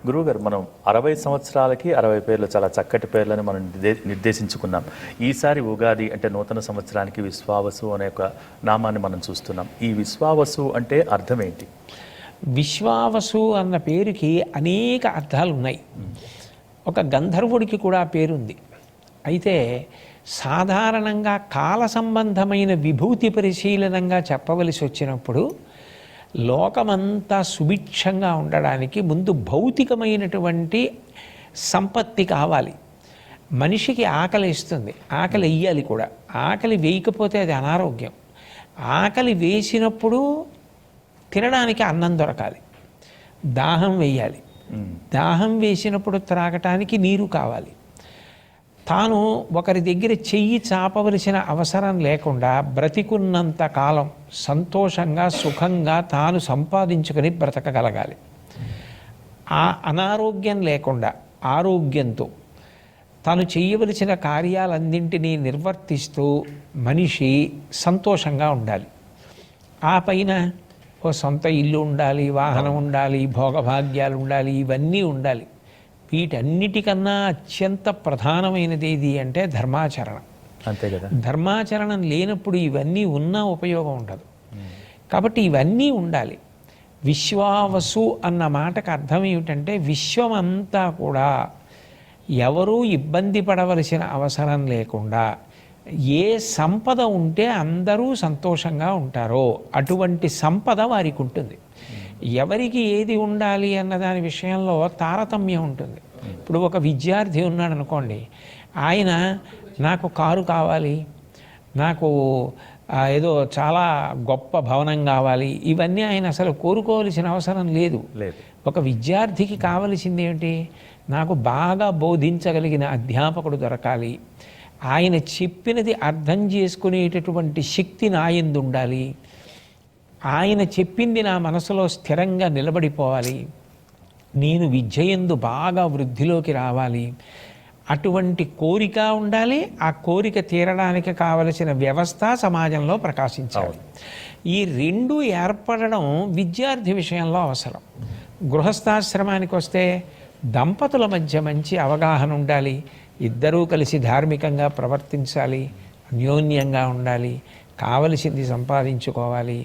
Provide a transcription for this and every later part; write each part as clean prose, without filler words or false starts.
గురువుగారు, మనం 60 సంవత్సరాలకి 60 పేర్లు, చాలా చక్కటి పేర్లను మనం నిర్దేశించుకున్నాం. ఈసారి ఉగాది అంటే నూతన సంవత్సరానికి విశ్వావసు అనే ఒక నామాన్ని మనం చూస్తున్నాం. ఈ విశ్వావసు అంటే అర్థం ఏంటి? విశ్వావసు అన్న పేరుకి అనేక అర్థాలు ఉన్నాయి. ఒక గంధర్వుడికి కూడా పేరుంది. అయితే సాధారణంగా కాల సంబంధమైన విభూతి పరిశీలనంగా చెప్పవలసి వచ్చినప్పుడు లోకమంతా సుభిక్షంగా ఉండడానికి ముందు భౌతికమైనటువంటి సంపత్తి కావాలి. మనిషికి ఆకలి ఇస్తుంది, ఆకలి వెయ్యాలి కూడా. ఆకలి వేయకపోతే అది అనారోగ్యం. ఆకలి వేసినప్పుడు తినడానికి అన్నం దొరకాలి, దాహం వేయాలి, దాహం వేసినప్పుడు త్రాగటానికి నీరు కావాలి. తాను ఒకరి దగ్గర చెయ్యి చాపవలసిన అవసరం లేకుండా బ్రతికున్నంత కాలం సంతోషంగా సుఖంగా తాను సంపాదించుకొని బ్రతకగలగాలి. ఆ అనారోగ్యం లేకుండా ఆరోగ్యంతో తాను చేయవలసిన కార్యాలన్నింటినీ నిర్వర్తిస్తూ మనిషి సంతోషంగా ఉండాలి. ఆ పైన ఓ సొంత ఇల్లు ఉండాలి, వాహనం ఉండాలి, భోగభాగ్యాలు ఉండాలి, ఇవన్నీ ఉండాలి. వీటన్నిటికన్నా అత్యంత ప్రధానమైనది ఏది అంటే ధర్మాచరణం. అంతే కదా. ధర్మాచరణం లేనప్పుడు ఇవన్నీ ఉన్నా ఉపయోగం ఉండదు. కాబట్టి ఇవన్నీ ఉండాలి. విశ్వావసు అన్న మాటకు అర్థం ఏమిటంటే విశ్వమంతా కూడా ఎవరూ ఇబ్బంది పడవలసిన అవసరం లేకుండా ఏ సంపద ఉంటే అందరూ సంతోషంగా ఉంటారో అటువంటి సంపద వారికి ఉంటుంది. ఎవరికి ఏది ఉండాలి అన్న దాని విషయంలో తారతమ్యం ఉంటుంది. ఇప్పుడు ఒక విద్యార్థి ఉన్నాడు అనుకోండి, ఆయన నాకు కారు కావాలి, నాకు ఏదో చాలా గొప్ప భవనం కావాలి, ఇవన్నీ ఆయన అసలు కోరుకోవలసిన అవసరం లేదు. ఒక విద్యార్థికి కావలసింది ఏమిటి? నాకు బాగా బోధించగలిగిన అధ్యాపకుడు దొరకాలి, ఆయన చెప్పినది అర్థం చేసుకునేటటువంటి శక్తి నా యందు ఉండాలి, ఆయన చెప్పింది నా మనసులో స్థిరంగా నిలబడిపోవాలి, నేను విద్యయందు బాగా వృద్ధిలోకి రావాలి, అటువంటి కోరిక ఉండాలి. ఆ కోరిక తీరడానికి కావలసిన వ్యవస్థ సమాజంలో ప్రకాశించాలి. ఈ రెండు ఏర్పడడం విద్యార్థి విషయంలో అవసరం. గృహస్థాశ్రమానికి వస్తే దంపతుల మధ్య మంచి అవగాహన ఉండాలి, ఇద్దరూ కలిసి ధార్మికంగా ప్రవర్తించాలి, అన్యోన్యంగా ఉండాలి, కావలసింది సంపాదించుకోవాలి,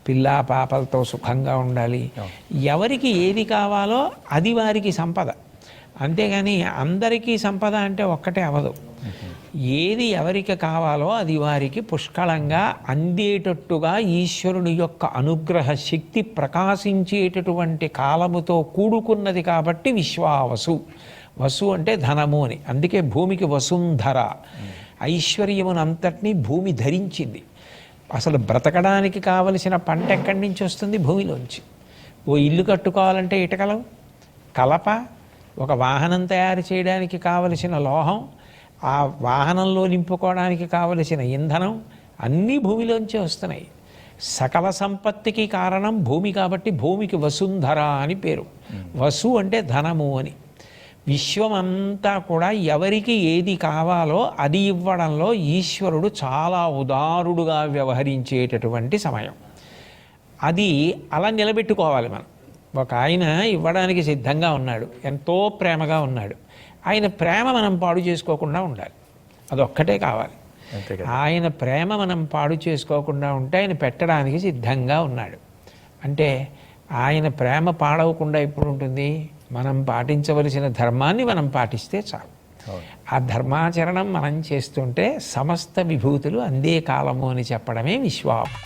పిల్లా పాపలతో సుఖంగా ఉండాలి. ఎవరికి ఏది కావాలో అది వారికి సంపద. అంతేగాని అందరికీ సంపద అంటే ఒక్కటే అవదు. ఏది ఎవరికి కావాలో అది వారికి పుష్కలంగా అందేటట్టుగా ఈశ్వరుని యొక్క అనుగ్రహ శక్తి ప్రకాశించేటటువంటి కాలముతో కూడుకున్నది. కాబట్టి విశ్వావసు. వసు అంటే ధనము అని. అందుకే భూమికి వసుంధర, ఐశ్వర్యమునంతటినీ భూమి ధరించింది. అసలు బ్రతకడానికి కావలసిన పంట ఎక్కడి నుంచి వస్తుంది? భూమిలోంచి. ఓ ఇల్లు కట్టుకోవాలంటే ఇటుకలు, కలప, ఒక వాహనం తయారు చేయడానికి కావలసిన లోహం, ఆ వాహనంలో నింపుకోవడానికి కావలసిన ఇంధనం అన్నీ భూమిలోంచే వస్తున్నాయి. సకల సంపత్తికి కారణం భూమి కాబట్టి భూమికి వసుంధర అని పేరు. వసు అంటే ధనము అని. విశ్వమంతా కూడా ఎవరికి ఏది కావాలో అది ఇవ్వడంలో ఈశ్వరుడు చాలా ఉదారుడుగా వ్యవహరించేటటువంటి సమయం. అది అలా నిలబెట్టుకోవాలి మనం. ఒక ఆయన ఇవ్వడానికి సిద్ధంగా ఉన్నాడు, ఎంతో ప్రేమగా ఉన్నాడు. ఆయన ప్రేమ మనం పాడు చేసుకోకుండా ఉండాలి, అదొక్కటే కావాలి. ఆయన ప్రేమ మనం పాడు చేసుకోకుండా ఉంటే ఆయన పెట్టడానికి సిద్ధంగా ఉన్నాడు. అంటే ఆయన ప్రేమ పాడవకుండా ఎప్పుడు ఉంటుంది? మనం పాటించవలసిన ధర్మాన్ని మనం పాటిస్తే చాలు. ఆ ధర్మాచరణం మనం చేస్తుంటే సమస్త విభూతులు అందే కాలము అని చెప్పడమే విశ్వాసం.